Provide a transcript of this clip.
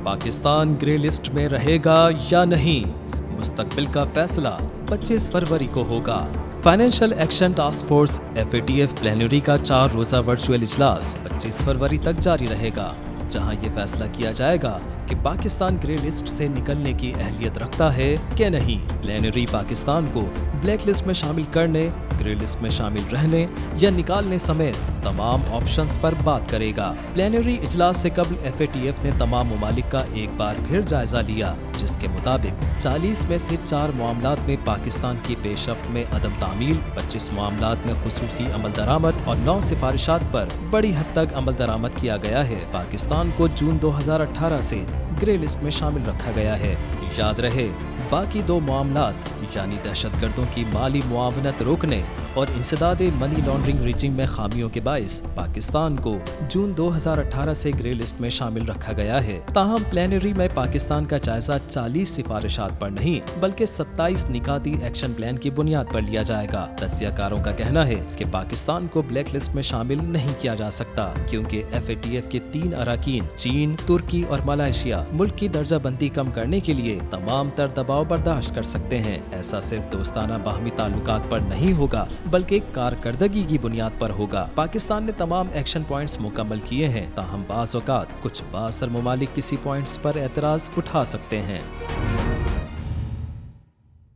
Pakistan grey list में रहेगा या नहीं, मुस्तकबिल का फैसला 25 फरवरी को होगा। Financial action task force FATF plenary का 4 रोज़ा वर्चुअल इजलास 25 फरवरी तक जारी रहेगा, जहां ये फैसला किया जाएगा कि पाकिस्तान ग्रे लिस्ट से निकलने की अहलियत रखता है कि नहीं। प्लेनरी पाकिस्तान को ब्लैक लिस्ट में शामिल करने, ग्रे लिस्ट में शामिल रहने या निकालने समेत तमाम ऑप्शंस पर बात करेगा। प्लेनरी इजलास से कबल FATF ने तमाम ममालिक का एक बार फिर जायजा लिया, जिसके मुताबिक 40 में से 4 मामलात में पाकिस्तान की पेशरफ्त में अदम तामील, 25 मामलात में खुसूसी अमल दरामद और 9 सिफारिशात पर बड़ी हद तक अमल दरामद किया गया है। पाकिस्तान को जून 2018 से ग्रे लिस्ट में शामिल रखा गया है। याद रहे, बाकी 2 मामलात यानी दहशतगर्दों की माली मुआवनत रोकने और इंसदादे मनी लॉन्ड्रिंग रिजिम में खामियों के बाइस पाकिस्तान को जून 2018 से ग्रे लिस्ट में शामिल रखा गया है। ताहम प्लेनरी में पाकिस्तान का जायजा 40 सिफारिशात पर नहीं बल्कि 27 निकाती एक्शन प्लान की बुनियाद पर लिया जाएगा। तज्जियाकारों का कहना है कि पाकिस्तान को ब्लैक लिस्ट में शामिल नहीं किया जा सकता, क्योंकि FATF के 3 अराकीन चीन, तुर्की और मलेशिया मुल्क की दर्जा बंदी कम करने के लिए तमाम तर दबाव बर्दाश्त कर सकते हैं। ऐसा सिर्फ दोस्ताना बाहमी ताल्लुकात पर नहीं होगा बल्कि कारकर्दगी की बुनियाद पर होगा। पाकिस्तान ने तमाम एक्शन पॉइंट्स मुकम्मल किए हैं, ताहम बाज़ औक़ात कुछ बाअसर ममालिक किसी पॉइंट्स पर एतराज़ उठा सकते हैं।